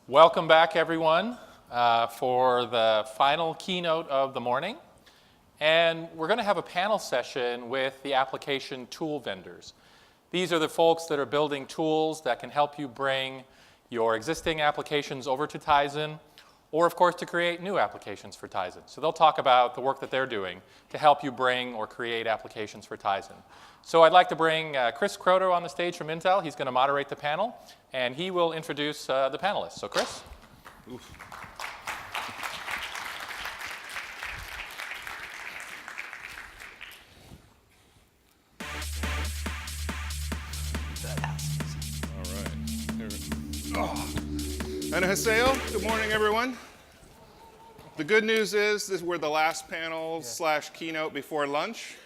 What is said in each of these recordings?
Welcome back, everyone, for the final keynote of the morning. And we're going to have a panel session with the application tool vendors. These are the folks that are building tools that can help you bring your existing applications over to Tizen, or, of course, to create new applications for Tizen. So they'll talk about the work that they're doing to help you bring or create applications for Tizen. So I'd like to bring Chris Croteau on the stage from Intel. He's going to moderate the panel, and he will introduce the panelists. So, Chris? Oof. All right. Annyeonghaseyo. Good morning, everyone. The good news is we're the last panel / keynote before lunch.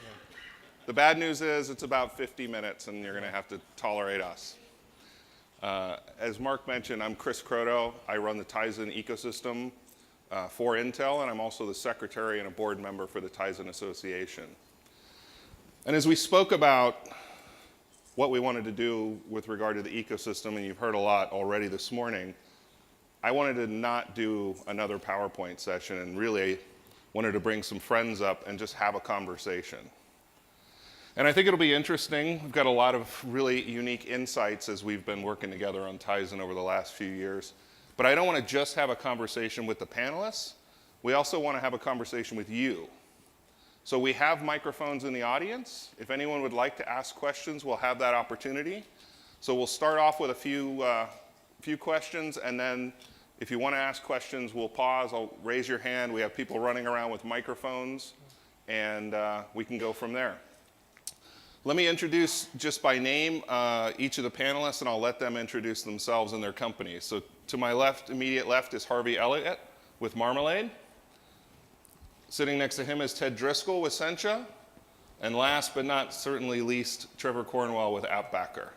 The bad news is it's about 50 minutes, and you're going to have to tolerate us. As Mark mentioned, I'm Chris Croteau. I run the Tizen ecosystem for Intel, and I'm also the secretary and a board member for the Tizen Association. And as we spoke about what we wanted to do with regard to the ecosystem, and you've heard a lot already this morning, I wanted to not do another PowerPoint session and really wanted to bring some friends up and just have a conversation. And I think it'll be interesting. We've got a lot of really unique insights as we've been working together on Tizen over the last few years. But I don't want to just have a conversation with the panelists. We also want to have a conversation with you. So we have microphones in the audience. If anyone would like to ask questions, we'll have that opportunity. So we'll start off with a few questions, and then if you want to ask questions, we'll pause. I'll raise your hand. We have people running around with microphones, and we can go from there. Let me introduce just by name each of the panelists, and I'll let them introduce themselves and their companies. So to my left, immediate left, is Harvey Elliott with Marmalade. Sitting next to him is Ted Driscoll with Sencha. And last but not certainly least, Trevor Cornwell with appbackr.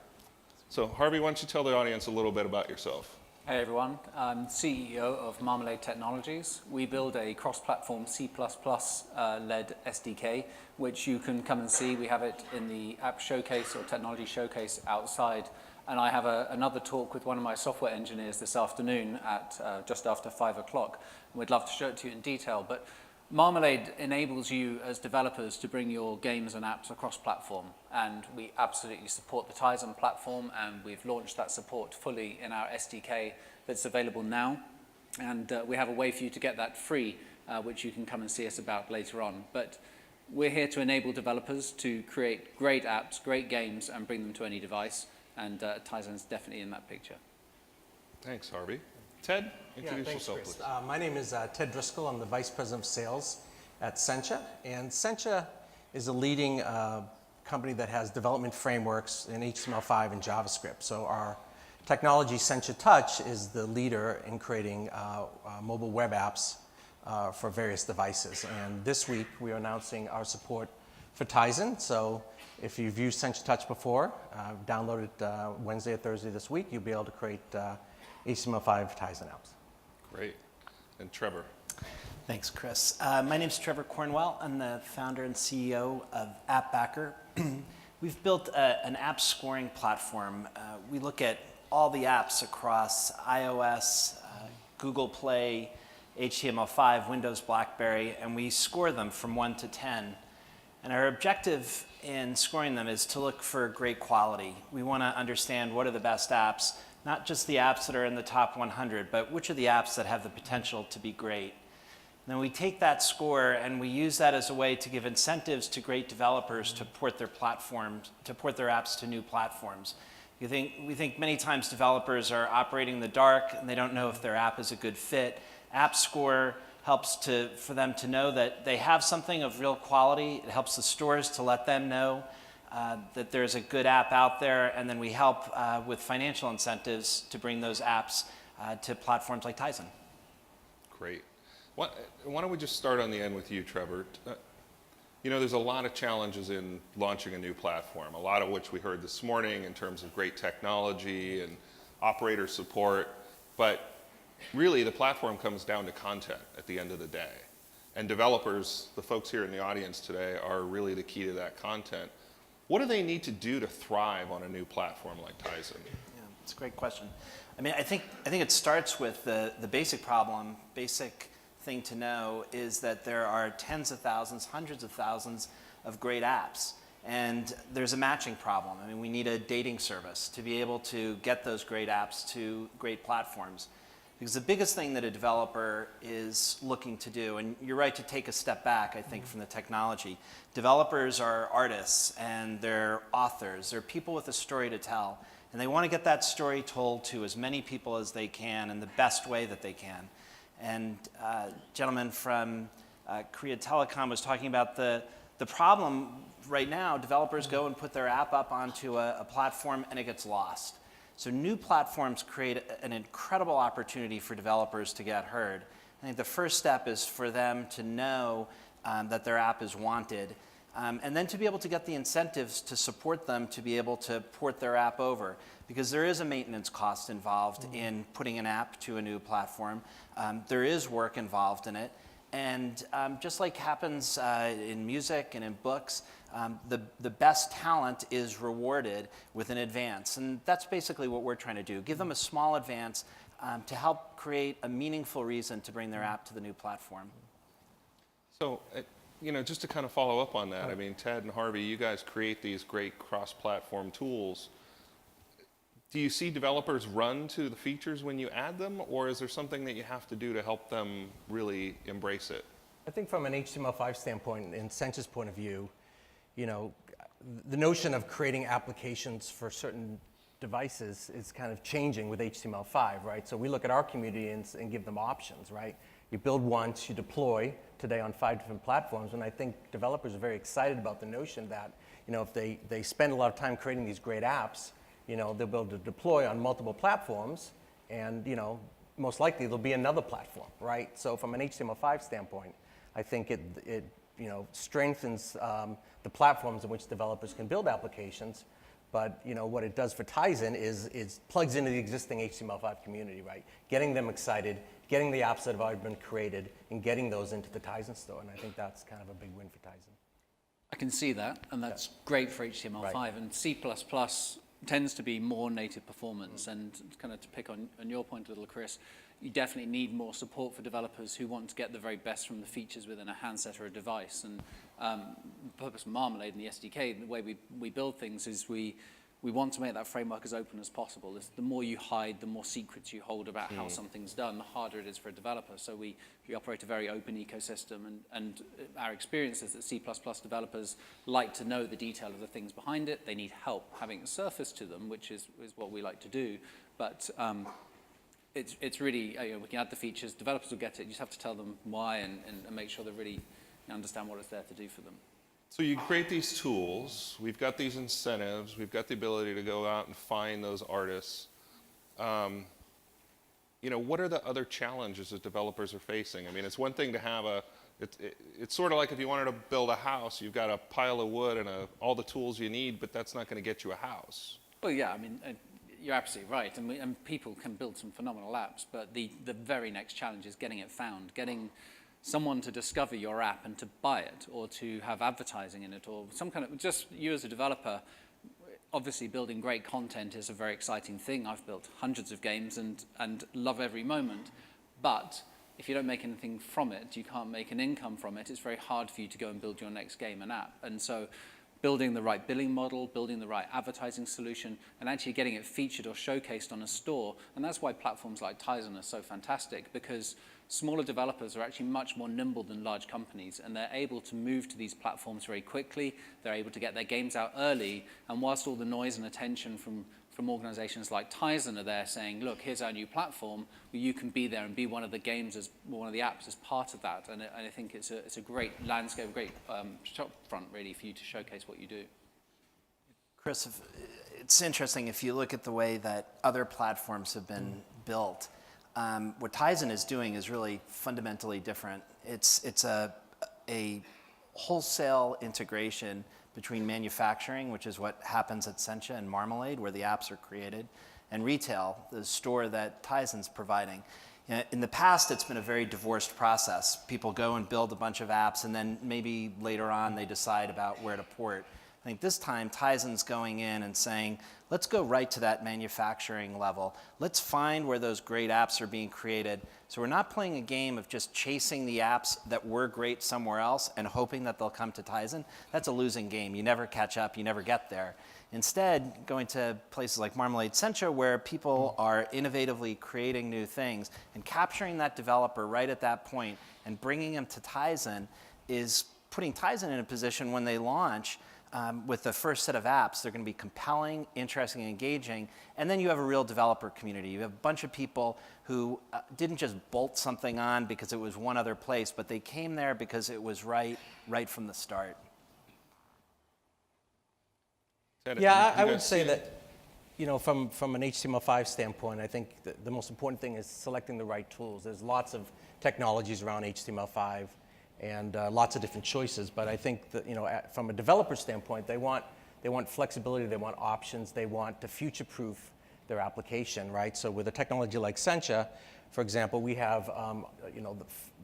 So Harvey, why don't you tell the audience a little bit about yourself? Hey everyone, I'm CEO of Marmalade Technologies. We build a cross-platform C++ led SDK, which you can come and see. We have it in the app showcase or technology showcase outside. And I have another talk with one of my software engineers this afternoon at just after 5 o'clock. We'd love to show it to you in detail. But Marmalade enables you as developers to bring your games and apps across platform, and we absolutely support the Tizen platform, and we've launched that support fully in our SDK that's available now, and we have a way for you to get that free, which you can come and see us about later on. But we're here to enable developers to create great apps, great games, and bring them to any device, and Tizen's definitely in that picture. Thanks, Harvey. Ted, introduce yourself, Chris. please. My name is Ted Driscoll. I'm the Vice President of Sales at Sencha. And Sencha is a leading company that has development frameworks in HTML5 and JavaScript. So our technology, Sencha Touch, is the leader in creating mobile web apps for various devices. And this week, we are announcing our support for Tizen. So if you've used Sencha Touch before, download it Wednesday or Thursday this week, you'll be able to create HTML5 Tizen apps. Great. And Trevor. Thanks, Chris. My name is Trevor Cornwell. I'm the founder and CEO of appbackr. We've built an app scoring platform. We look at all the apps across iOS, Google Play, HTML5, Windows, BlackBerry, and we score them from 1 to 10. And our objective in scoring them is to look for great quality. We want to understand what are the best apps, not just the apps that are in the top 100, but which are the apps that have the potential to be great. And then we take that score and we use that as a way to give incentives to great developers to port their platforms, to port their apps to new platforms. We think many times developers are operating in the dark and they don't know if their app is a good fit. App Score helps for them to know that they have something of real quality. It helps the stores to let them know that there's a good app out there, and then we help with financial incentives to bring those apps to platforms like Tizen. Great. Why don't we just start on the end with you, Trevor? You know, there's a lot of challenges in launching a new platform, a lot of which we heard this morning in terms of great technology and operator support, but really the platform comes down to content at the end of the day. And developers, the folks here in the audience today, are really the key to that content. What do they need to do to thrive on a new platform like Tizen? Yeah, it's a great question. I mean, I think it starts with the basic problem. Basic thing to know is that there are tens of thousands, hundreds of thousands of great apps. And there's a matching problem. I mean, we need a dating service to be able to get those great apps to great platforms. Because the biggest thing that a developer is looking to do, and you're right to take a step back, I think, from the technology. Developers are artists and they're authors. They're people with a story to tell. And they want to get that story told to as many people as they can in the best way that they can. And gentleman from Korea Telecom was talking about the problem right now. Developers go and put their app up onto a platform and it gets lost. So new platforms create an incredible opportunity for developers to get heard. I think the first step is for them to know that their app is wanted, and then to be able to get the incentives to support them to be able to port their app over. Because there is a maintenance cost involved in putting an app to a new platform. There is work involved in it. And just like happens in music and in books, the best talent is rewarded with an advance. And that's basically what we're trying to do. Give them a small advance to help create a meaningful reason to bring their app to the new platform. So, just to kind of follow up on that, I mean, Ted and Harvey, you guys create these great cross-platform tools. Do you see developers run to the features when you add them, or is there something that you have to do to help them really embrace it? I think from an HTML5 standpoint, in Sencha's point of view, the notion of creating applications for certain devices is kind of changing with HTML5, right? So we look at our community and give them options, right? You build once, you deploy today on 5 different platforms, and I think developers are very excited about the notion that, if they spend a lot of time creating these great apps, they'll be able to deploy on multiple platforms, and most likely there'll be another platform, right? So from an HTML5 standpoint, I think it strengthens the platforms in which developers can build applications. But what it does for Tizen is plugs into the existing HTML5 community, right? Getting them excited, getting the apps that have already been created, and getting those into the Tizen store. And I think that's kind of a big win for Tizen. I can see that, and that's great for HTML5. Right. And C++ tends to be more native performance. And kind of to pick on your point a little, Chris, you definitely need more support for developers who want to get the very best from the features within a handset or a device. And the purpose of Marmalade and the SDK, the way we build things is we want to make that framework as open as possible. The more you hide, the more secrets you hold about how something's done, the harder it is for a developer. So we operate a very open ecosystem, and our experience is that C++ developers like to know the detail of the things behind it. They need help having it surface to them, which is what we like to do. But it's really, we can add the features, developers will get it, you just have to tell them why and make sure they really understand what it's there to do for them. So you create these tools, we've got these incentives, we've got the ability to go out and find those artists. What are the other challenges that developers are facing? I mean, it's one thing to have it's sort of like if you wanted to build a house, you've got a pile of wood and all the tools you need, but that's not going to get you a house. Well, yeah, I mean, you're absolutely right, and people can build some phenomenal apps, but the very next challenge is getting it found, getting someone to discover your app and to buy it, or to have advertising in it, or some kind of, just you as a developer, obviously building great content is a very exciting thing. I've built hundreds of games and love every moment, but if you don't make anything from it, you can't make an income from it, it's very hard for you to go and build your next game and app. And so building the right billing model, building the right advertising solution, and actually getting it featured or showcased on a store. And that's why platforms like Tizen are so fantastic, because smaller developers are actually much more nimble than large companies, and they're able to move to these platforms very quickly. They're able to get their games out early, and whilst all the noise and attention from organizations like Tizen are there saying, look, here's our new platform, well, you can be there and be one of the games, as one of the apps as part of that. And I think it's a great landscape, great shop front, really, for you to showcase what you do. Chris, it's interesting if you look at the way that other platforms have been built. What Tizen is doing is really fundamentally different. It's a wholesale integration between manufacturing, which is what happens at Sencha and Marmalade, where the apps are created, and retail, the store that Tizen's providing. In the past, it's been a very divorced process. People go and build a bunch of apps, and then maybe later on they decide about where to port. I think this time Tizen's going in and saying, let's go right to that manufacturing level. Let's find where those great apps are being created. So we're not playing a game of just chasing the apps that were great somewhere else and hoping that they'll come to Tizen. That's a losing game. You never catch up, you never get there. Instead, going to places like Marmalade, Sencha, where people are innovatively creating new things and capturing that developer right at that point and bringing them to Tizen is putting Tizen in a position when they launch with the first set of apps. They're going to be compelling, interesting, and engaging. And then you have a real developer community. You have a bunch of people who didn't just bolt something on because it was one other place, but they came there because it was right from the start. Yeah, I would say that, from an HTML5 standpoint, I think the most important thing is selecting the right tools. There's lots of technologies around HTML5 and lots of different choices, but I think that, from a developer standpoint, they want flexibility, they want options, they want to future-proof their application, right? So with a technology like Sencha, for example, we have,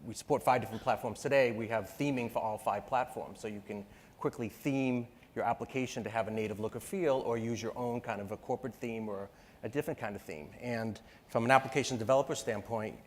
we support 5 different platforms today. We have theming for all 5 platforms, so you can quickly theme your application to have a native look or feel, or use your own kind of a corporate theme or a different kind of theme. And from an application developer standpoint,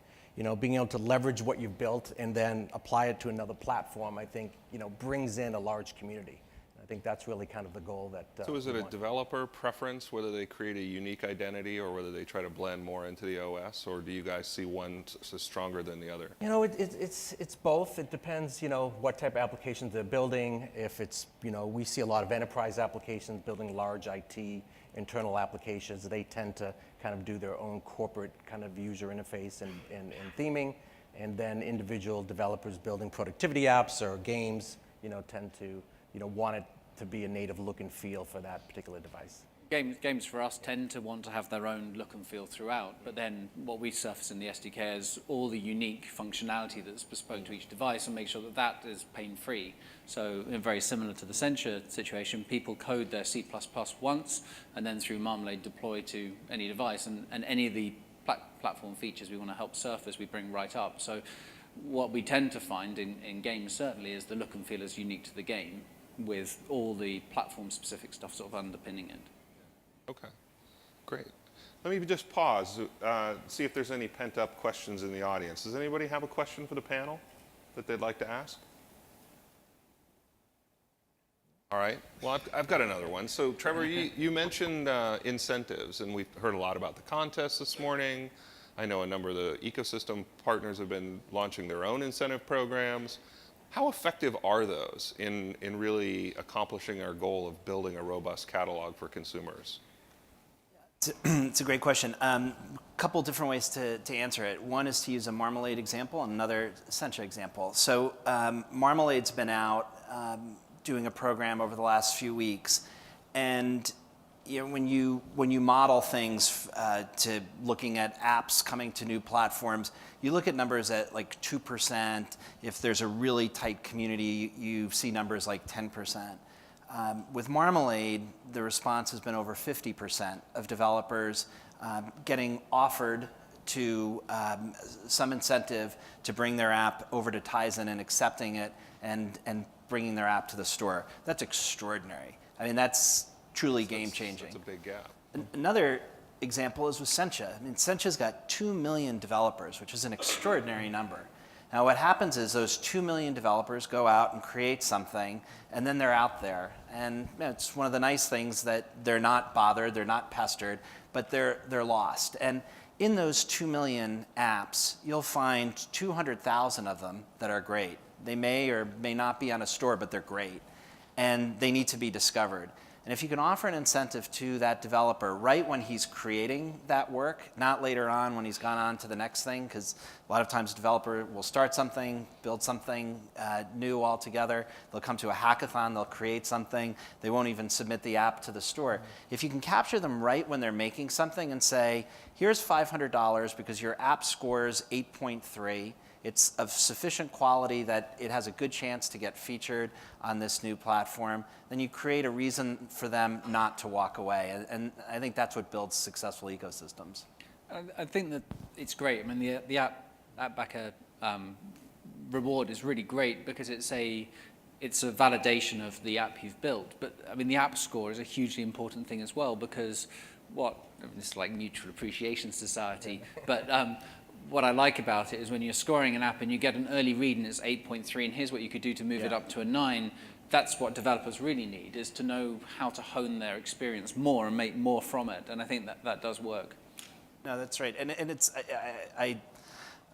being able to leverage what you've built and then apply it to another platform, I think, brings in a large community. I think that's really kind of the goal that. So is it a developer preference whether they create a unique identity or whether they try to blend more into the OS, or do you guys see one stronger than the other? It's both. It depends, what type of applications they're building. If it's, we see a lot of enterprise applications building large IT internal applications. They tend to kind of do their own corporate kind of user interface and theming, and then individual developers building productivity apps or games, tend to, want it to be a native look and feel for that particular device. Games for us tend to want to have their own look and feel throughout, but then what we surface in the SDK is all the unique functionality that's bespoke to each device and make sure that that is pain-free. So very similar to the Sencha situation, people code their C++ once and then through Marmalade deploy to any device, and any of the platform features we want to help surface we bring right up. So what we tend to find in games certainly is the look and feel is unique to the game, with all the platform-specific stuff sort of underpinning it. Okay, great. Let me just pause, see if there's any pent-up questions in the audience. Does anybody have a question for the panel that they'd like to ask? All right, well, I've got another one. So, Trevor, you mentioned incentives, and we've heard a lot about the contest this morning. I know a number of the ecosystem partners have been launching their own incentive programs. How effective are those in really accomplishing our goal of building a robust catalog for consumers? It's a great question. A couple different ways to answer it. One is to use a Marmalade example and another Sencha example. So Marmalade's been out doing a program over the last few weeks, and when you model things to looking at apps coming to new platforms, you look at numbers at like 2%. If there's a really tight community, you see numbers like 10%. With Marmalade, the response has been over 50% of developers getting offered to some incentive to bring their app over to Tizen and accepting it and bringing their app to the store. That's extraordinary. I mean, that's truly game-changing. That's a big gap. Another example is with Sencha. I mean, Sencha's got 2 million developers, which is an extraordinary number. Now, what happens is those 2 million developers go out and create something, and then they're out there. And it's one of the nice things that they're not bothered, they're not pestered, but they're lost. And in those 2 million apps, you'll find 200,000 of them that are great. They may or may not be on a store, but they're great. And they need to be discovered. And if you can offer an incentive to that developer right when he's creating that work, not later on when he's gone on to the next thing, because a lot of times a developer will start something, build something new altogether. They'll come to a hackathon, they'll create something. They won't even submit the app to the store. If you can capture them right when they're making something and say, here's $500 because your app scores 8.3, it's of sufficient quality that it has a good chance to get featured on this new platform, then you create a reason for them not to walk away. And I think that's what builds successful ecosystems. I think that it's great. I mean, the appbackr reward is really great because it's it's a validation of the app you've built. But I mean, the app score is a hugely important thing as well, because it's like Mutual Appreciation Society, but what I like about it is when you're scoring an app and you get an early read and it's 8.3, and here's what you could do to move it up to a 9, that's what developers really need, is to know how to hone their experience more and make more from it. And I think that does work. No, that's right. And it's, I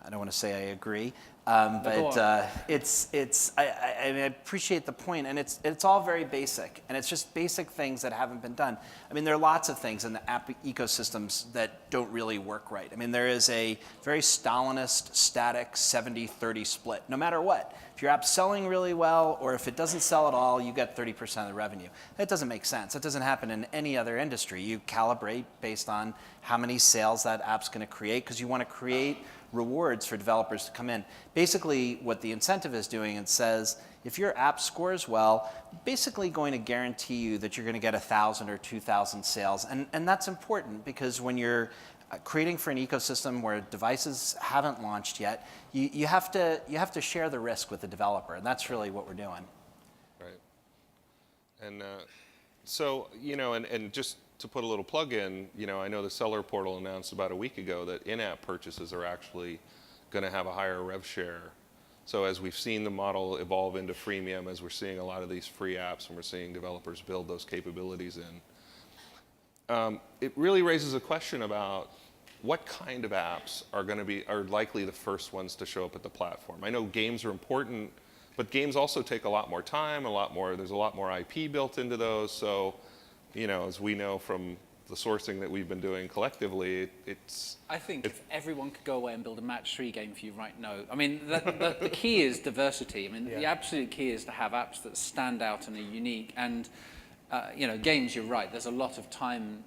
don't want to say I agree, Go but on. I mean, I appreciate the point, and it's all very basic, and it's just basic things that haven't been done. I mean, there are lots of things in the app ecosystems that don't really work right. I mean, there is a very Stalinist, static 70-30 split, no matter what. If your app's selling really well, or if it doesn't sell at all, you get 30% of the revenue. That doesn't make sense. That doesn't happen in any other industry. You calibrate based on how many sales that app's going to create, because you want to create rewards for developers to come in. Basically, what the incentive is doing, it says, if your app scores well, basically going to guarantee you that you're going to get 1,000 or 2,000 sales. And that's important, because when you're creating for an ecosystem where devices haven't launched yet, you have to share the risk with the developer, and that's really what we're doing. Right. And so, and just to put a little plug in, I know the seller portal announced about a week ago that in-app purchases are actually going to have a higher rev share. So as we've seen the model evolve into freemium, as we're seeing a lot of these free apps and we're seeing developers build those capabilities in, it really raises a question about what kind of apps are likely the first ones to show up at the platform. I know games are important, but games also take a lot more time, there's a lot more IP built into those. So, as we know from the sourcing that we've been doing collectively, I think if everyone could go away and build a match 3 game for you right now, I mean, the key is diversity. I mean, the absolute key is to have apps that stand out and are unique. And, games, you're right, there's a lot of time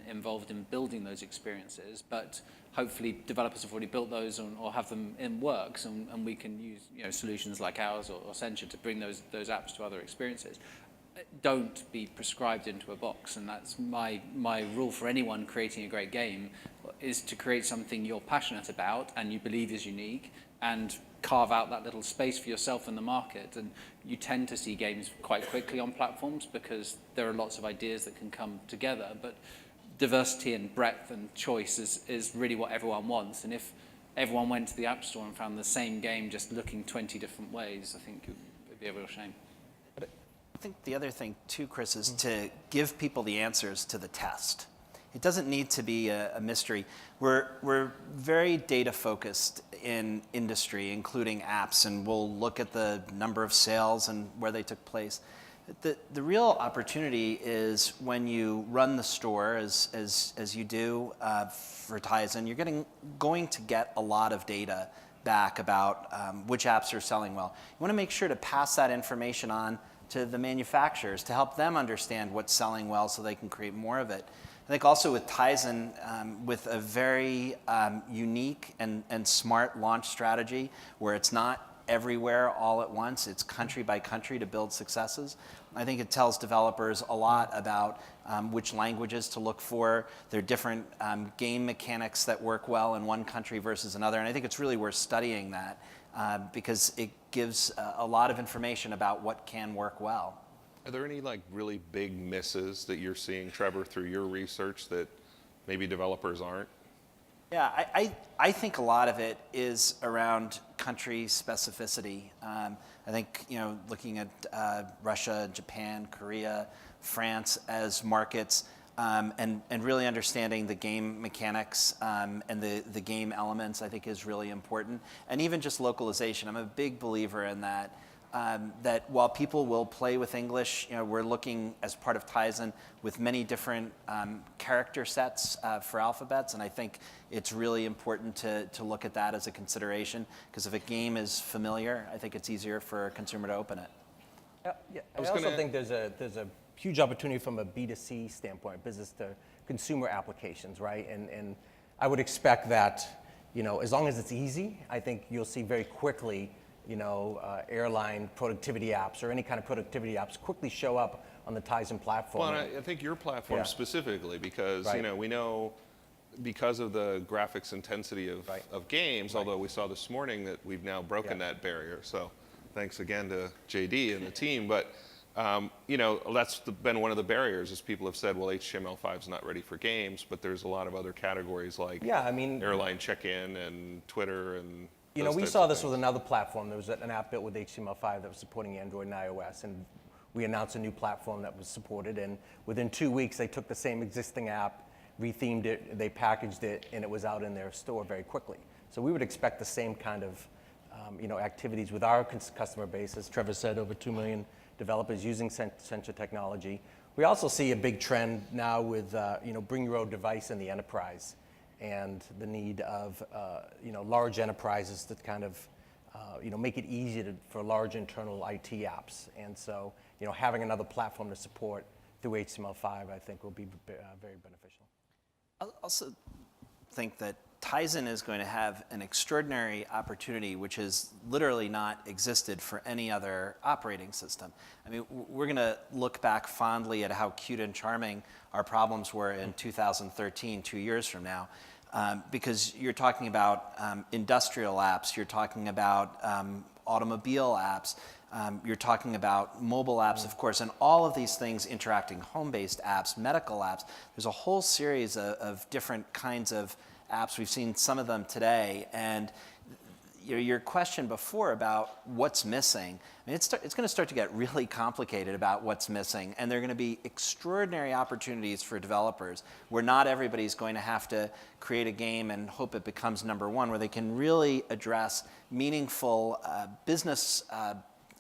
involved in building those experiences, but hopefully developers have already built those or have them in works, and we can use solutions like ours or Sencha to bring those apps to other experiences. Don't be prescribed into a box, and that's my rule for anyone creating a great game, is to create something you're passionate about and you believe is unique, and carve out that little space for yourself in the market. And you tend to see games quite quickly on platforms because there are lots of ideas that can come together, but diversity and breadth and choice is really what everyone wants. And if everyone went to the App Store and found the same game just looking 20 different ways, I think it would be a real shame. I think the other thing too, Chris, is to give people the answers to the test. It doesn't need to be a mystery. We're very data focused in industry, including apps, and we'll look at the number of sales and where they took place. The real opportunity is when you run the store, as you do for Tizen, you're going to get a lot of data back about which apps are selling well. You want to make sure to pass that information on to the manufacturers to help them understand what's selling well so they can create more of it. I think also with Tizen, with a very unique and smart launch strategy where it's not everywhere all at once, it's country by country to build successes. I think it tells developers a lot about which languages to look for. There are different game mechanics that work well in one country versus another, and I think it's really worth studying that because it gives a lot of information about what can work well. Are there any really big misses that you're seeing, Trevor, through your research that maybe developers aren't? Yeah, I think a lot of it is around country specificity. I think looking at Russia, Japan, Korea, France as markets, and really understanding the game mechanics and the game elements, I think is really important. And even just localization, I'm a big believer in that. That while people will play with English, we're looking as part of Tizen with many different character sets for alphabets, and I think it's really important to look at that as a consideration, because if a game is familiar, I think it's easier for a consumer to open it. Yeah, I also think there's a huge opportunity from a B2C standpoint, business to consumer applications, right? And I would expect that, as long as it's easy, I think you'll see very quickly airline productivity apps or any kind of productivity apps quickly show up on the Tizen platform. Well, I think your platform specifically, because we know because of the graphics intensity of games, although we saw this morning that we've now broken that barrier. So thanks again to JD and the team. But that's been one of the barriers, is people have said, well, HTML5 is not ready for games, but there's a lot of other categories like airline check-in and Twitter and we saw this with another platform. There was an app built with HTML5 that was supporting Android and iOS, and we announced a new platform that was supported, and within 2 weeks they took the same existing app, rethemed it, they packaged it, and it was out in their store very quickly. So we would expect the same kind of activities with our customer base. As Trevor said, over 2 million developers using Sencha technology. We also see a big trend now with bring your own device in the enterprise, and the need of large enterprises to kind of make it easy for large internal IT apps. And so having another platform to support through HTML5, I think, will be very beneficial. I also think that Tizen is going to have an extraordinary opportunity which has literally not existed for any other operating system. I mean, we're going to look back fondly at how cute and charming our problems were in 2013, 2 years from now, because you're talking about industrial apps, you're talking about automobile apps, you're talking about mobile apps, of course, and all of these things interacting, home-based apps, medical apps. There's a whole series of different kinds of apps. We've seen some of them today, and your question before about what's missing, I mean, it's going to start to get really complicated about what's missing, and there are going to be extraordinary opportunities for developers where not everybody's going to have to create a game and hope it becomes number one, where they can really address meaningful business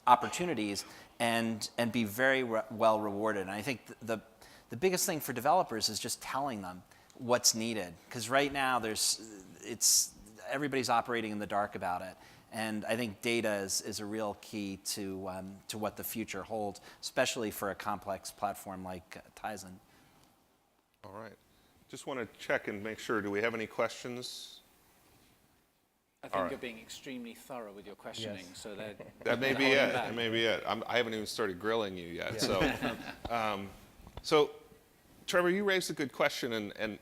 opportunities and be very well rewarded. And I think the biggest thing for developers is just telling them what's needed, because right now everybody's operating in the dark about it, and I think data is a real key to what the future holds, especially for a complex platform like Tizen. All right, just want to check and make sure. Do we have any questions? I think you're being extremely thorough with your questioning, so that may be it. That may be it. I haven't even started grilling you yet. So, so Trevor, you raised a good question, and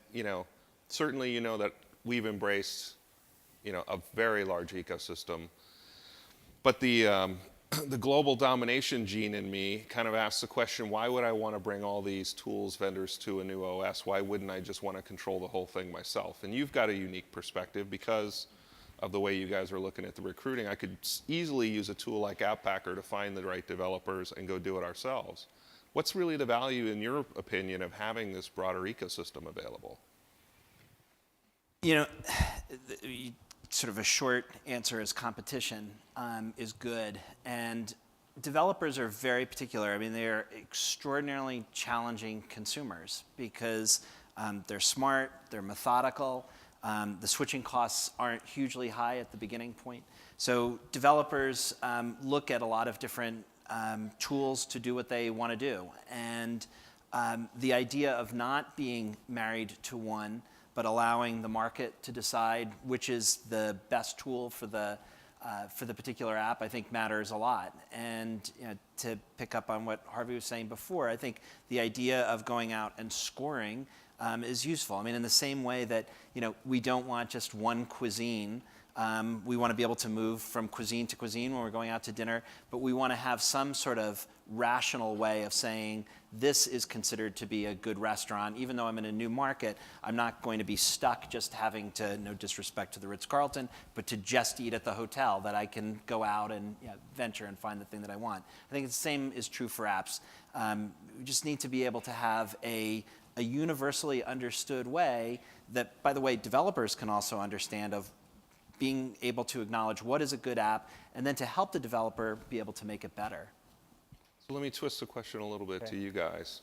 certainly that we've embraced a very large ecosystem, but the global domination gene in me kind of asks the question: why would I want to bring all these tools vendors to a new OS? Why wouldn't I just want to control the whole thing myself? And you've got a unique perspective because of the way you guys are looking at the recruiting. I could easily use a tool like appbackr to find the right developers and go do it ourselves. What's really the value, in your opinion, of having this broader ecosystem available? Sort of a short answer is competition is good, and developers are very particular. I mean, they're extraordinarily challenging consumers because they're smart, they're methodical, the switching costs aren't hugely high at the beginning point. So developers look at a lot of different tools to do what they want to do, and the idea of not being married to one, but allowing the market to decide which is the best tool for the particular app, I think matters a lot. And to pick up on what Harvey was saying before, I think the idea of going out and scoring is useful. I mean, in the same way that we don't want just one cuisine. We want to be able to move from cuisine to cuisine when we're going out to dinner, but we want to have some sort of rational way of saying this is considered to be a good restaurant. Even though I'm in a new market, I'm not going to be stuck just having to, no disrespect to the Ritz-Carlton, but to just eat at the hotel, that I can go out and venture and find the thing that I want. I think the same is true for apps. We just need to be able to have a universally understood way that, by the way, developers can also understand, of being able to acknowledge what is a good app, and then to help the developer be able to make it better. So let me twist the question a little bit to you guys.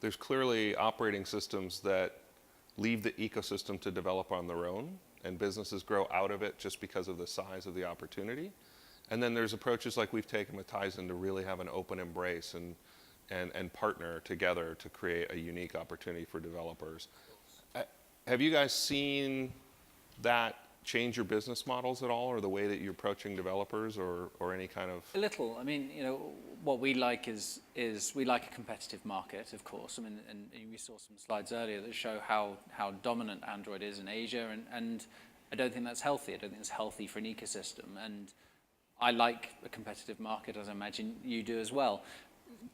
There's clearly operating systems that leave the ecosystem to develop on their own, and businesses grow out of it just because of the size of the opportunity. And then there's approaches like we've taken with Tizen to really have an open embrace and partner together to create a unique opportunity for developers. Have you guys seen that change your business models at all, or the way that you're approaching developers, or any kind of? A little. I mean, what we like is we like a competitive market, of course. I mean, and we saw some slides earlier that show how dominant Android is in Asia, and I don't think that's healthy. I don't think it's healthy for an ecosystem. And I like a competitive market, as I imagine you do as well.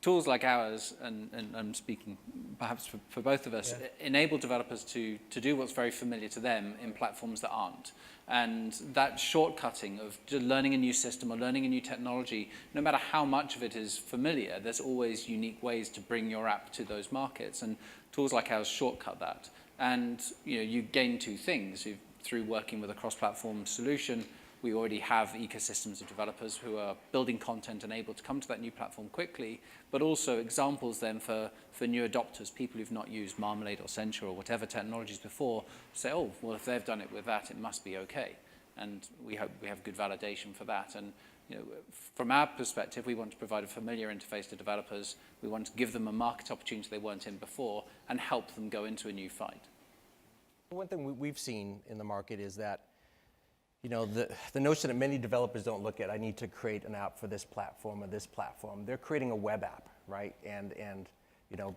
Tools like ours, and I'm speaking perhaps for both of us, enable developers to do what's very familiar to them in platforms that aren't. And that shortcutting of learning a new system or learning a new technology, no matter how much of it is familiar, there's always unique ways to bring your app to those markets. And tools like ours shortcut that. And you gain two things. Through working with a cross-platform solution, we already have ecosystems of developers who are building content and able to come to that new platform quickly, but also examples then for new adopters, people who've not used Marmalade or Sencha or whatever technologies before, say, oh, well, if they've done it with that, it must be okay. And we hope we have good validation for that. And from our perspective, we want to provide a familiar interface to developers. We want to give them a market opportunity they weren't in before and help them go into a new fight. One thing we've seen in the market is that the notion that many developers don't look at, I need to create an app for this platform or this platform. They're creating a web app, right? And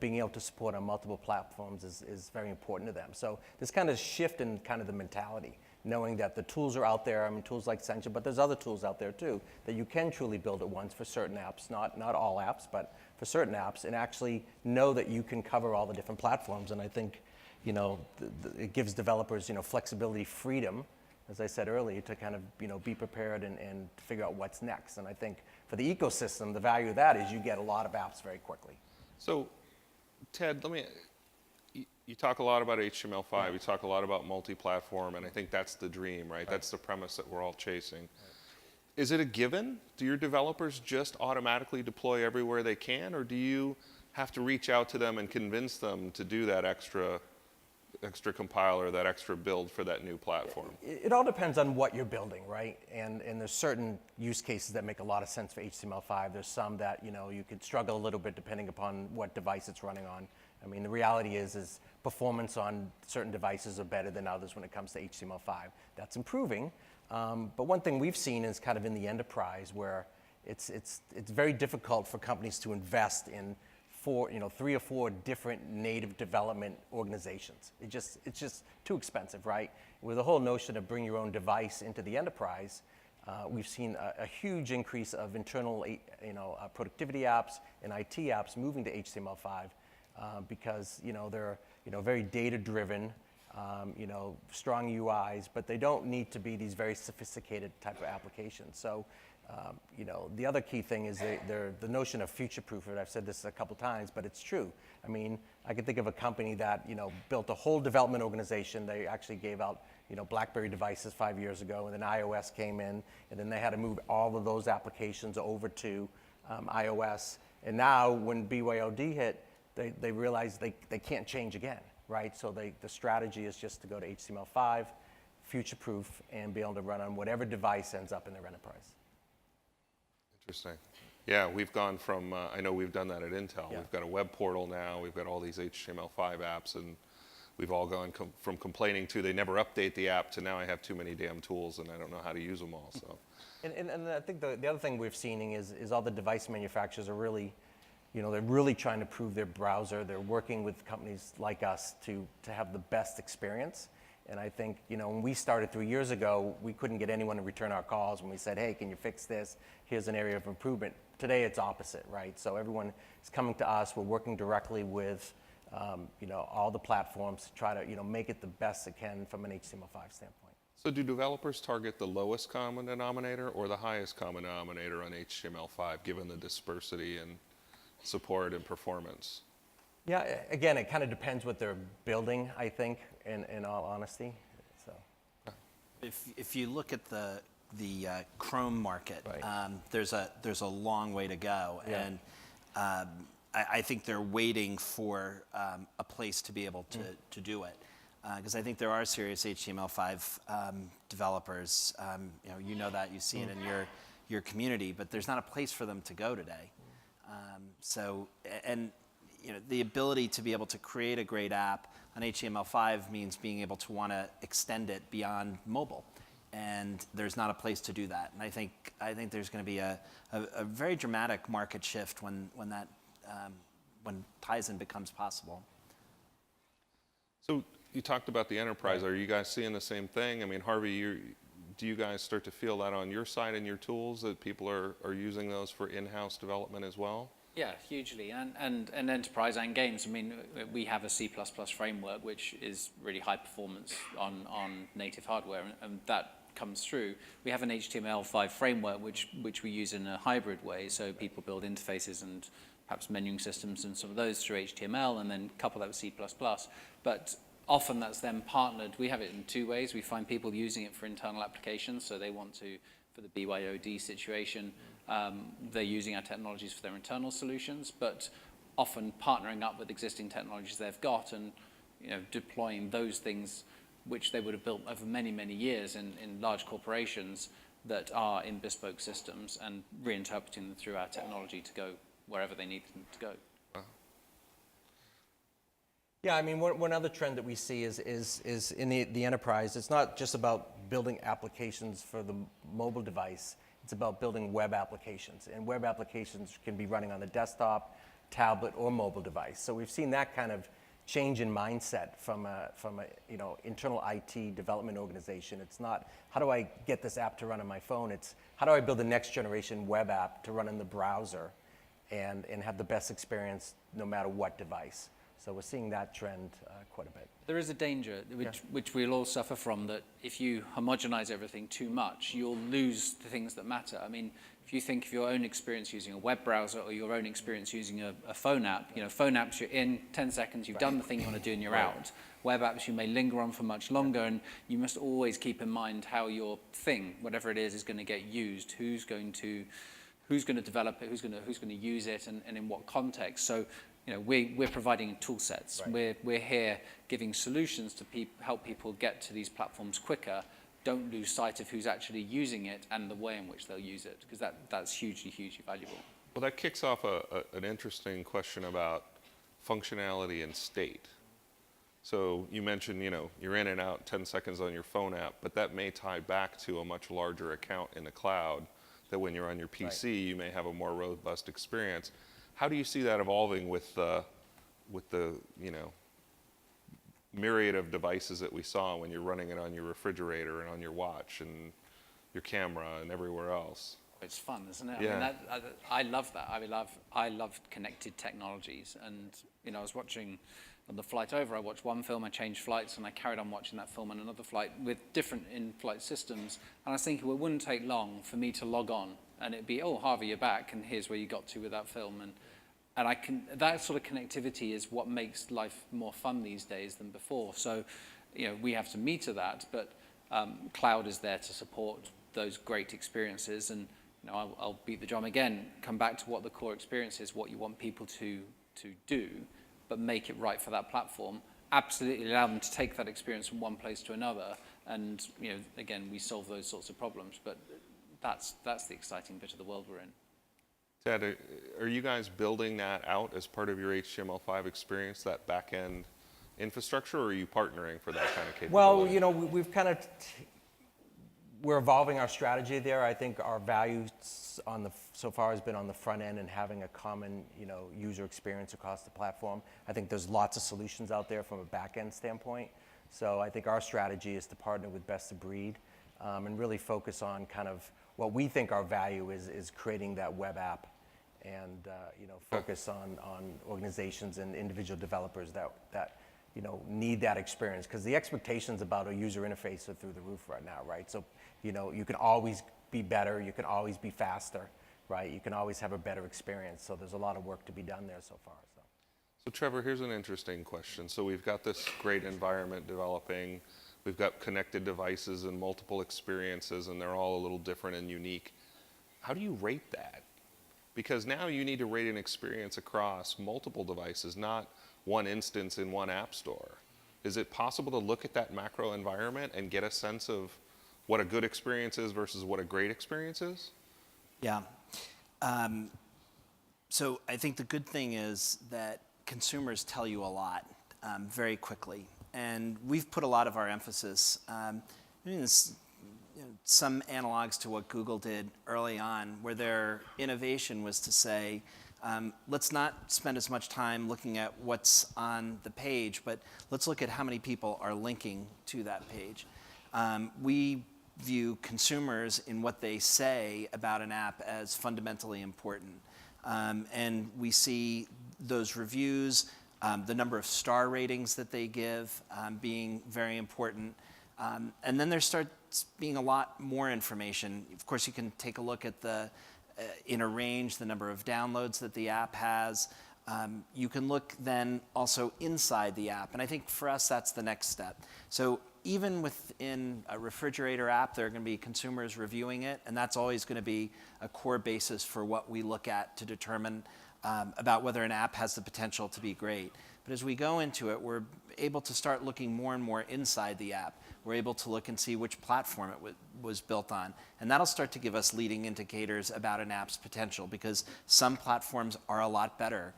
being able to support on multiple platforms is very important to them. So this kind of shift in kind of the mentality, knowing that the tools are out there, tools like Sencha, but there's other tools out there too, that you can truly build at once for certain apps, not all apps, but for certain apps, and actually know that you can cover all the different platforms. And I think, it gives developers, flexibility, freedom, as I said earlier, to kind of, be prepared and figure out what's next. And I think for the ecosystem, the value of that is you get a lot of apps very quickly. So, Ted, you talk a lot about HTML5, you talk a lot about multi-platform, and I think that's the dream, right? That's the premise that we're all chasing. Is it a given? Do your developers just automatically deploy everywhere they can, or do you have to reach out to them and convince them to do that extra compiler, that extra build for that new platform? It all depends on what you're building, right? And there's certain use cases that make a lot of sense for HTML5. There's some that, you could struggle a little bit depending upon what device it's running on. The reality is performance on certain devices are better than others when it comes to HTML5. That's improving. But one thing we've seen is kind of in the enterprise where it's very difficult for companies to invest in 3 or 4 different native development organizations. It's just too expensive, right? With the whole notion of bring your own device into the enterprise, we've seen a huge increase of internal, productivity apps and IT apps moving to HTML5 because they're very data-driven, strong UIs, but they don't need to be these very sophisticated type of applications. So. The other key thing is the notion of future-proof. I've said this a couple times, but it's true. I can think of a company that built a whole development organization. They actually gave out BlackBerry devices 5 years ago, and then iOS came in, and then they had to move all of those applications over to iOS. And now, when BYOD hit, they realized they can't change again, right? So the strategy is just to go to HTML5, future-proof, and be able to run on whatever device ends up in their enterprise. Interesting. Yeah, we've gone from, I know we've done that at Intel. Yeah. We've got a web portal now, we've got all these HTML5 apps, and we've all gone from complaining to they never update the app to now I have too many damn tools and I don't know how to use them all. So. And I think the other thing we've seen is all the device manufacturers are really, they're really trying to prove their browser. They're working with companies like us to have the best experience. And I think, when we started 3 years ago, we couldn't get anyone to return our calls when we said, hey, can you fix this? Here's an area of improvement. Today, it's opposite, right? So everyone is coming to us. We're working directly with, all the platforms to try to, make it the best it can from an HTML5 standpoint. So do developers target the lowest common denominator or the highest common denominator on HTML5, given the dispersity and support and performance? Yeah, again, it kind of depends what they're building, I think, in all honesty. So, if you look at the Chrome market, right. There's a long way to go, yeah. And I think they're waiting for a place to be able to do it, because I think there are serious HTML5 developers. You know that, you see it in your community, but there's not a place for them to go today. The ability to be able to create a great app on HTML5 means being able to want to extend it beyond mobile, and there's not a place to do that. And I think there's going to be a very dramatic market shift when Tizen becomes possible. So you talked about the enterprise. Are you guys seeing the same thing? Harvey, do you guys start to feel that on your side and your tools, that people are using those for in-house development as well? Yeah, hugely, and enterprise and games. I mean, we have a C++ framework which is really high performance on native hardware, and that comes through. We have an HTML5 framework which we use in a hybrid way, so people build interfaces and perhaps menuing systems and some of those through HTML, and then couple that with C++. But often that's then partnered. We have it in two ways. We find people using it for internal applications, so they want to, for the BYOD situation, they're using our technologies for their internal solutions, but often partnering up with existing technologies they've got and deploying those things which they would have built over many, many years in large corporations that are in bespoke systems, and reinterpreting them through our technology to go wherever they need them to go. Yeah, I mean, one other trend that we see is in the enterprise, it's not just about building applications for the mobile device, it's about building web applications. And web applications can be running on the desktop, tablet, or mobile device. So we've seen that kind of change in mindset from a internal IT development organization. It's not, how do I get this app to run on my phone? It's, how do I build the next generation web app to run in the browser and have the best experience no matter what device? So we're seeing that trend quite a bit. There is a danger, which we'll all suffer from, that if you homogenize everything too much, you'll lose the things that matter. I mean, if you think of your own experience using a web browser or your own experience using a phone app, phone apps, you're in 10 seconds, you've done the thing you want to do and you're out. Web apps, you may linger on for much longer, and you must always keep in mind how your thing, whatever it is going to get used, who's going to develop it, who's going to use it, and in what context. So, we're providing tool sets. Right. We're here giving solutions to help people get to these platforms quicker. Don't lose sight of who's actually using it and the way in which they'll use it, because that's hugely, hugely valuable. Well, that kicks off an interesting question about functionality and state. So you mentioned, you're in and out 10 seconds on your phone app, but that may tie back to a much larger account in the cloud, that when you're on your PC, right, you may have a more robust experience. How do you see that evolving with the myriad of devices that we saw when you're running it on your refrigerator and on your watch and your camera and everywhere else? It's fun, isn't it? Yeah. I mean, I love that. I love connected technologies. And I was watching on the flight over. I watched one film. I changed flights, and I carried on watching that film on another flight with different in-flight systems. And I was thinking, well, it wouldn't take long for me to log on, and it'd be, oh, Harvey, you're back, and here's where you got to with that film. And that sort of connectivity is what makes life more fun these days than before. So, we have to meter that, but cloud is there to support those great experiences. And I'll beat the drum again, come back to what the core experience is, what you want people to do, but make it right for that platform. Absolutely allow them to take that experience from one place to another. And again, we solve those sorts of problems. But that's the exciting bit of the world we're in. Ted, are you guys building that out as part of your HTML5 experience, that back-end infrastructure, or are you partnering for that kind of capability? Well, we've kind of, we're evolving our strategy there. I think our value so far has been on the front end and having a common, user experience across the platform. I think there's lots of solutions out there from a back-end standpoint. So I think our strategy is to partner with best of breed and really focus on kind of what we think our value is creating that web app, and focus on organizations and individual developers that need that experience, because the expectations about a user interface are through the roof right now, right? So you can always be better, you can always be faster, right? You can always have a better experience. So there's a lot of work to be done there so far. So Trevor, here's an interesting question. So we've got this great environment developing. We've got connected devices and multiple experiences, and they're all a little different and unique. How do you rate that? Because now you need to rate an experience across multiple devices, not one instance in one app store. Is it possible to look at that macro environment and get a sense of what a good experience is versus what a great experience is? Yeah. So I think the good thing is that consumers tell you a lot very quickly. And we've put a lot of our emphasis, some analogs to what Google did early on, where their innovation was to say, let's not spend as much time looking at what's on the page, but let's look at how many people are linking to that page. view consumers in what they say about an app as fundamentally important. And we see those reviews, the number of star ratings that they give being very important. And then there starts being a lot more information. Of course, you can take a look at in a range, the number of downloads that the app has. You can look then also inside the app. And I think for us, that's the next step. So even within a refrigerator app, there are going to be consumers reviewing it. And that's always going to be a core basis for what we look at to determine about whether an app has the potential to be great. But as we go into it, we're able to start looking more and more inside the app. We're able to look and see which platform it was built on. And that'll start to give us leading indicators about an app's potential, because some platforms are a lot better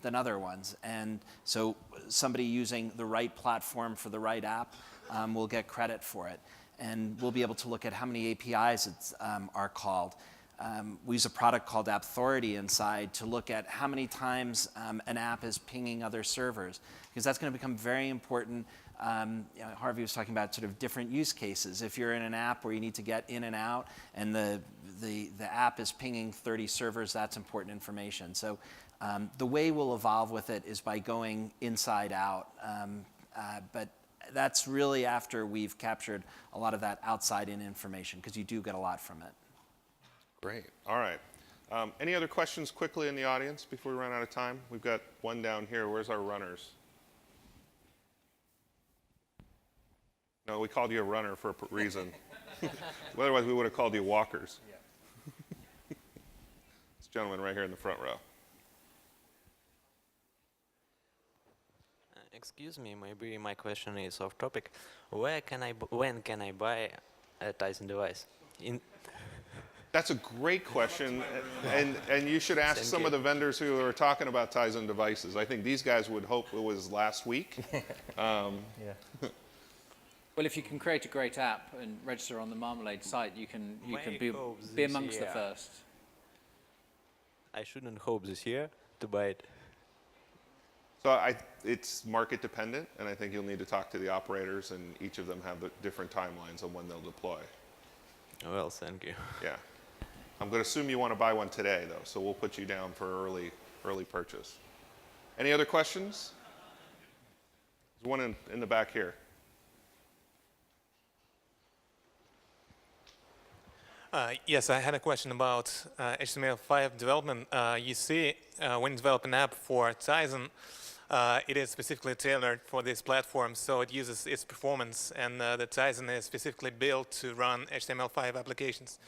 than other ones. And so somebody using the right platform for the right app will get credit for it. And we'll be able to look at how many APIs are called. We use a product called Authority inside to look at how many times an app is pinging other servers, because that's going to become very important. Harvey was talking about sort of different use cases. If you're in an app where you need to get in and out, and the app is pinging 30 servers, that's important information. So the way we'll evolve with it is by going inside out. But that's really after we've captured a lot of that outside-in information, because you do get a lot from it. Great. All right. Any other questions quickly in the audience before we run out of time? We've got one down here. Where's our runners? No, we called you a runner for a reason. Otherwise, we would have called you walkers. This gentleman right here in the front row. Excuse me, maybe my question is off topic. When can I buy a Tizen device? That's a great question, and you should ask some of the vendors who are talking about Tizen devices. I think these guys would hope it was last week. Well, if you can create a great app and register on the Marmalade site, you can be amongst the first. I shouldn't hope this year to buy it. So it's market dependent, and I think you'll need to talk to the operators, and each of them have different timelines on when they'll deploy. Well, thank you. Yeah. I'm going to assume you want to buy one today, though, so we'll put you down for early purchase. Any other questions? There's one in the back here. Yes, I had a question about HTML5 development. You see, when you develop an app for Tizen, it is specifically tailored for this platform, so it uses its performance, and the Tizen is specifically built to run HTML5 applications.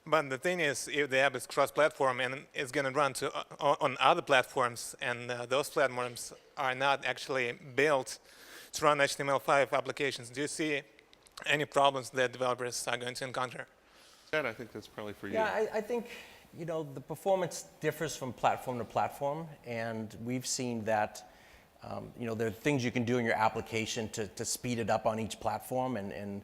But the thing is, if the app is cross-platform and it's going to run on other platforms, and those platforms are not actually built to run HTML5 applications, do you see any problems that developers are going to encounter? Ted, I think that's probably for you. Yeah, I think, the performance differs from platform to platform, and we've seen that, there are things you can do in your application to speed it up on each platform, and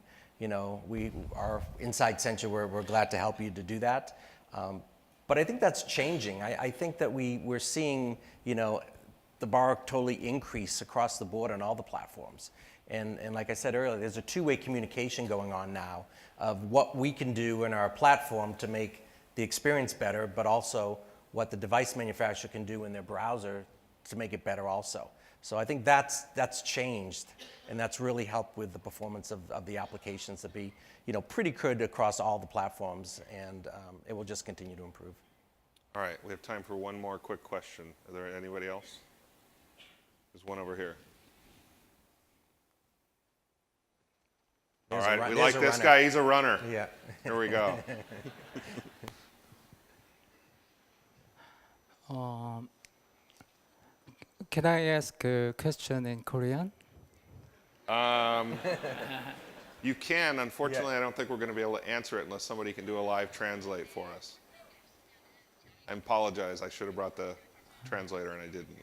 we are inside Sencha, we're glad to help you to do that. But I think that's changing. I think that we're seeing, the bar totally increase across the board on all the platforms. And like I said earlier, there's a two-way communication going on now of what we can do in our platform to make the experience better, but also what the device manufacturer can do in their browser to make it better also. So I think that's changed, and that's really helped with the performance of the applications to be, pretty good across all the platforms, and it will just continue to improve. All right, we have time for one more quick question. Are there anybody else? There's one over here. All right, we like this guy. He's a runner. Yeah. Here we go. Can I ask a question in Korean? You can. Unfortunately, I don't think we're going to be able to answer it unless somebody can do a live translate for us. I apologize. I should have brought the translator, and I didn't.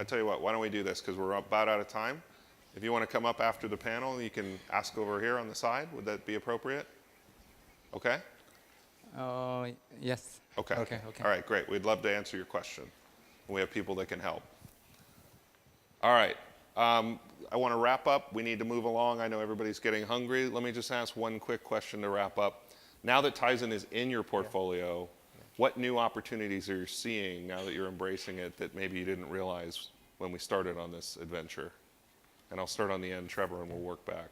I tell you what, why don't we do this, because we're about out of time. If you want to come up after the panel, you can ask over here on the side. Would that be appropriate? Okay? Yes. Okay. All right, great. We'd love to answer your question. We have people that can help. All right. I want to wrap up. We need to move along. I know everybody's getting hungry. Let me just ask one quick question to wrap up. Now that Tizen is in your portfolio, what new opportunities are you seeing now that you're embracing it that maybe you didn't realize when we started on this adventure? And I'll start on the end, Trevor, and we'll work back.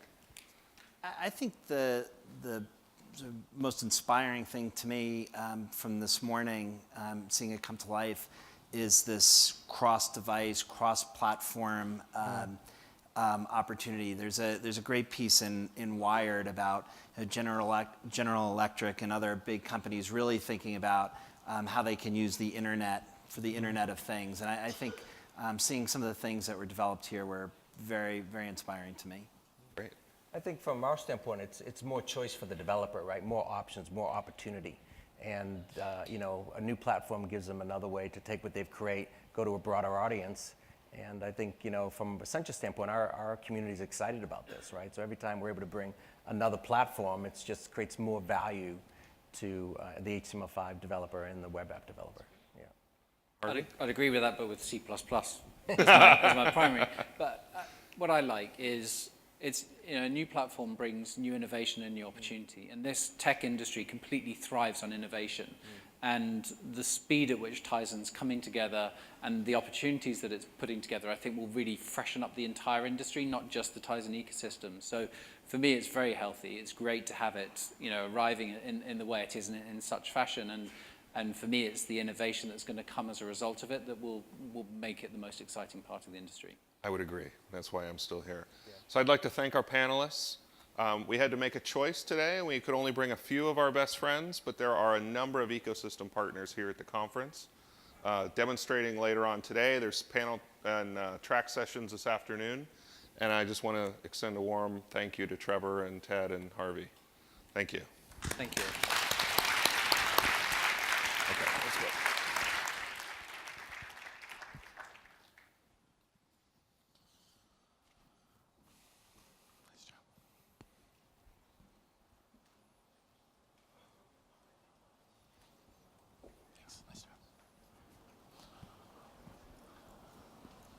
I think the sort of most inspiring thing to me from this morning, seeing it come to life, is this cross-device, cross-platform opportunity. There's a great piece in Wired about General Electric and other big companies really thinking about how they can use the internet for the Internet of Things. And I think seeing some of the things that were developed here were very, very inspiring to me. Great. I think from our standpoint, it's more choice for the developer, right? More options, more opportunity. And you know, a new platform gives them another way to take what they've created, go to a broader audience. And I think, you know, from a Sencha standpoint, our community is excited about this, right? So every time we're able to bring another platform, it just creates more value to the HTML5 developer and the web app developer. Yeah. I'd agree with that, but with C++ as my primary. But what I like is a new platform brings new innovation and new opportunity, and this tech industry completely thrives on innovation. And the speed at which Tizen's coming together and the opportunities that it's putting together, I think will really freshen up the entire industry, not just the Tizen ecosystem. So for me, it's very healthy. It's great to have it, you know, arriving in the way it is in such fashion. And for me, it's the innovation that's going to come as a result of it that will make it the most exciting part of the industry. I would agree. That's why I'm still here. Yeah. So I'd like to thank our panelists. We had to make a choice today. We could only bring a few of our best friends, but there are a number of ecosystem partners here at the conference. Demonstrating later on today, there's panel and track sessions this afternoon. And I just want to extend a warm thank you to Trevor and Ted and Harvey. Thank you. Thank you. Okay, let's go.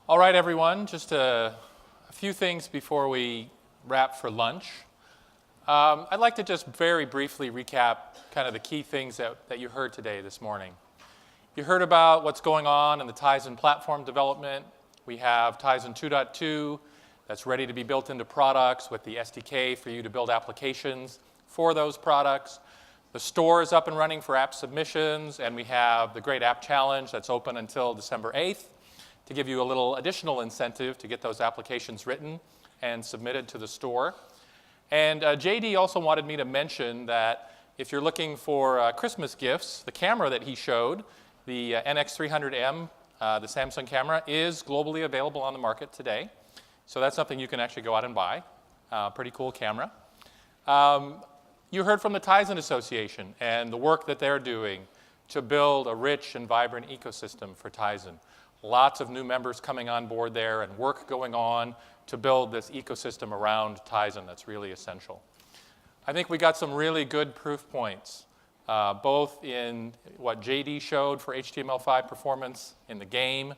All right, everyone, just a few things before we wrap for lunch. I'd like to just very briefly recap kind of the key things that you heard today this morning. You heard about what's going on in the Tizen platform development. We have Tizen 2.2 that's ready to be built into products with the SDK for you to build applications for those products. The store is up and running for app submissions, and we have the Great App Challenge that's open until December 8th. To give you a little additional incentive to get those applications written and submitted to the store. And JD also wanted me to mention that if you're looking for Christmas gifts, the camera that he showed, the NX300M, the Samsung camera, is globally available on the market today. So that's something you can actually go out and buy. Pretty cool camera. You heard from the Tizen Association and the work that they're doing to build a rich and vibrant ecosystem for Tizen. Lots of new members coming on board there and work going on to build this ecosystem around Tizen that's really essential. I think we got some really good proof points, both in what JD showed for HTML5 performance in the game,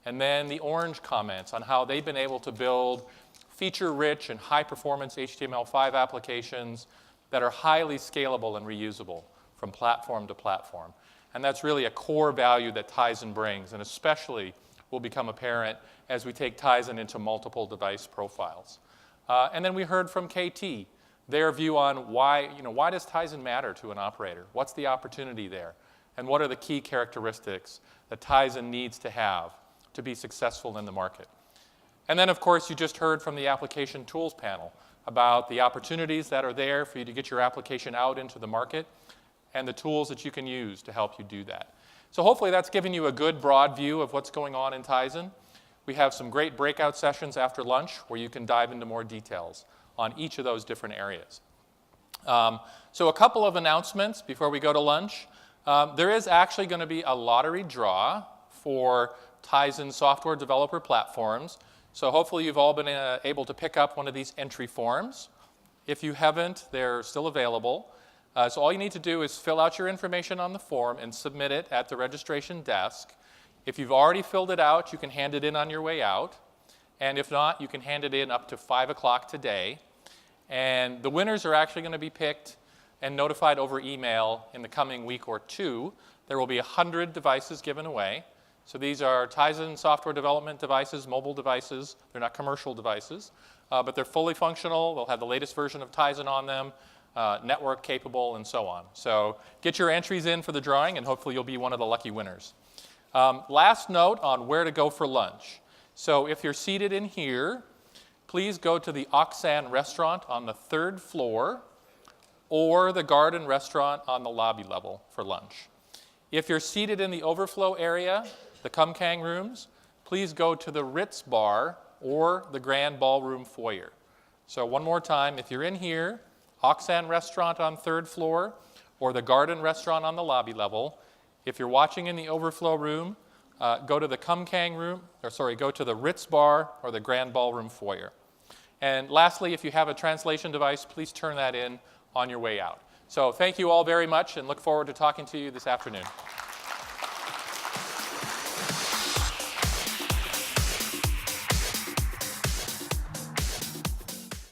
and then the orange comments on how they've been able to build feature-rich and high-performance HTML5 applications that are highly scalable and reusable from platform to platform. And that's really a core value that Tizen brings, and especially will become apparent as we take Tizen into multiple device profiles. And then we heard from KT, their view on why does Tizen matter to an operator? What's the opportunity there? And what are the key characteristics that Tizen needs to have to be successful in the market? And then, of course, you just heard from the application tools panel about the opportunities that are there for you to get your application out into the market, and the tools that you can use to help you do that. So hopefully that's given you a good broad view of what's going on in Tizen. We have some great breakout sessions after lunch where you can dive into more details on each of those different areas. So a couple of announcements before we go to lunch. There is actually going to be a lottery draw for Tizen software developer platforms. So hopefully you've all been able to pick up one of these entry forms. If you haven't, they're still available. So all you need to do is fill out your information on the form and submit it at the registration desk. If you've already filled it out, you can hand it in on your way out. And if not, you can hand it in up to 5 o'clock today. And the winners are actually going to be picked and notified over email in the coming week or two. There will be 100 devices given away. So these are Tizen software development devices, mobile devices. They're not commercial devices, but they're fully functional. They'll have the latest version of Tizen on them, network capable, and so on. So get your entries in for the drawing, and hopefully you'll be one of the lucky winners. Last note on where to go for lunch. So if you're seated in here, please go to the Oxan restaurant on the 3rd floor or the Garden restaurant on the lobby level for lunch. If you're seated in the overflow area, the Kumkang rooms, please go to the Ritz bar or the Grand Ballroom foyer. So one more time, if you're in here, Oxan restaurant on 3rd floor or the Garden restaurant on the lobby level. If you're watching in the overflow room, go to the Kumkang room, go to the Ritz bar or the Grand Ballroom foyer. And lastly, if you have a translation device, please turn that in on your way out. So thank you all very much and look forward to talking to you this afternoon.